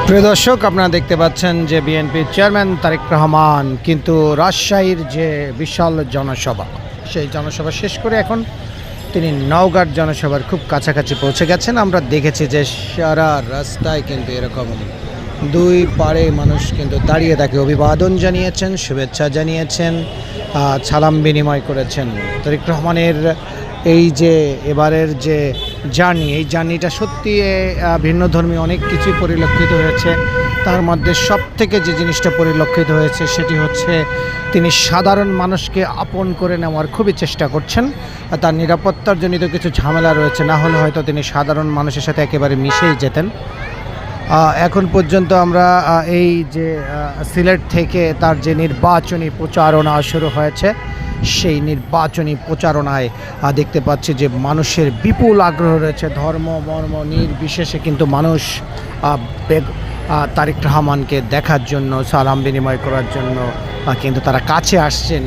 প্রিয় দর্শক, আপনারা দেখতে পাচ্ছেন যে বিএনপির চেয়ারম্যান তারেক রহমান কিন্তু রাজশাহীর যে বিশাল জনসভা, সেই জনসভা শেষ করে এখন তিনি নওগাঁর জনসভার খুব কাছাকাছি পৌঁছে গেছেন। আমরা দেখেছি যে সারা রাস্তায় কিন্তু এরকম দুই পাড়ে মানুষ কিন্তু দাঁড়িয়ে তাকে অভিবাদন জানিয়েছেন, শুভেচ্ছা জানিয়েছেন, সালাম বিনিময় করেছেন। তারেক রহমানের এই যে এবারের যে জার্নি, এই জার্নিটা সত্যি ভিন্নধর্মী অনেক কিছুই পরিলক্ষিত হয়েছে। তার মধ্যে সবথেকে যে জিনিসটা পরিলক্ষিত হয়েছে সেটি হচ্ছে তিনি সাধারণ মানুষকে আপন করে নেওয়ার খুবই চেষ্টা করছেন। তার নিরাপত্তার জনিত কিছু ঝামেলা রয়েছে, না হলে হয়তো তিনি সাধারণ মানুষের সাথে একেবারে মিশেই যেতেন। এখন পর্যন্ত আমরা এই যে সিলেট থেকে তার যে নির্বাচনী প্রচারণা শুরু হয়েছে, সেই নির্বাচনী প্রচারণায় দেখতে পাচ্ছি যে মানুষের বিপুল আগ্রহ রয়েছে। ধর্ম মর্ম নির্বিশেষে কিন্তু মানুষ তারেক রহমানকে দেখার জন্য, সালাম বিনিময় করার জন্য কিন্তু তারা কাছে আসছেন।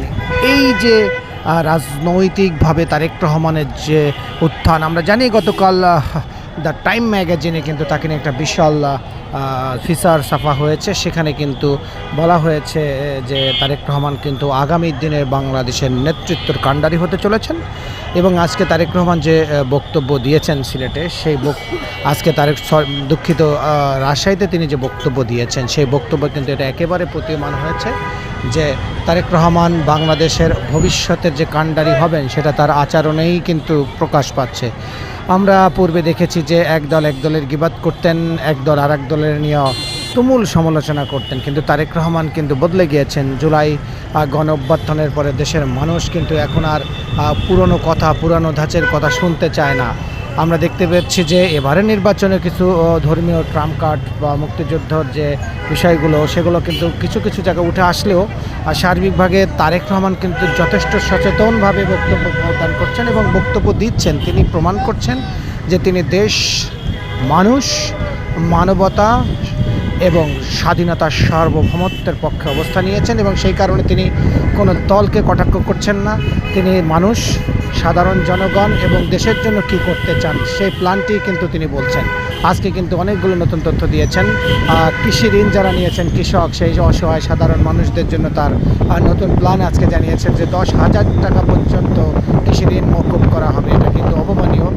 এই যে রাজনৈতিকভাবে তারেক রহমানের যে উত্থান, আমরা জানি গতকাল দ্য টাইম ম্যাগাজিনে কিন্তু তাকে নিয়ে একটা বিশাল ফিচার ছাপা হয়েছে। সেখানে কিন্তু বলা হয়েছে যে তারেক রহমান কিন্তু আগামী দিনের বাংলাদেশের নেতৃত্বের কাণ্ডারি হতে চলেছেন। এবং আজকে তারেক রহমান যে বক্তব্য দিয়েছেন সিলেটে, সেই আজকে দুঃখিত রাজশাহীতে তিনি যে বক্তব্য দিয়েছেন, সেই বক্তব্য কিন্তু এটা একেবারে প্রতীয়মান হয়েছে যে তারেক রহমান বাংলাদেশের ভবিষ্যতের যে কাণ্ডারি হবেন সেটা তার আচরণেই কিন্তু প্রকাশ পাচ্ছে। আমরা পূর্বে দেখেছি যে এক দলের গিবাত করতেন, এক দল আর এক দলের নিয়ে তুমুল সমালোচনা করতেন, কিন্তু তারেক রহমান কিন্তু বদলে গিয়েছেন। জুলাই গণ অভ্যুত্থানের পরে দেশের মানুষ কিন্তু এখন আর পুরনো কথা, পুরানো ধাঁচের কথা শুনতে চায় না। আমরা দেখতে পাচ্ছি যে এবারে নির্বাচনে কিছু ধর্মীয় ট্রাম্প কার্ড বা মুক্তিযুদ্ধর যে বিষয়গুলো, সেগুলো কিন্তু কিছু কিছু জায়গায় উঠে আসলেও সার্বিকভাবে তারেক রহমান কিন্তু যথেষ্ট সচেতনভাবে বক্তব্য প্রদান করছেন এবং বক্তব্য দিচ্ছেন। তিনি প্রমাণ করছেন যে তিনি দেশ, মানুষ, মানবতা এবং স্বাধীনতার সার্বভৌমত্বের পক্ষে অবস্থান নিয়েছেন এবং সেই কারণে তিনি কোনো দলকে কটাক্ষ করছেন না। তিনি মানুষ, সাধারণ জনগণ এবং দেশের জন্য কী করতে চান সেই প্ল্যানটি কিন্তু তিনি বলছেন। আজকে কিন্তু অনেকগুলো নতুন তথ্য দিয়েছেন। কৃষি ঋণ যারা নিয়েছেন, কৃষক, সেই অসহায় সাধারণ মানুষদের জন্য তার নতুন প্ল্যান আজকে জানিয়েছেন যে 10,000 টাকা পর্যন্ত কৃষি ঋণ মওকুফ করা হবে। এটা কিন্তু অবমানীয়।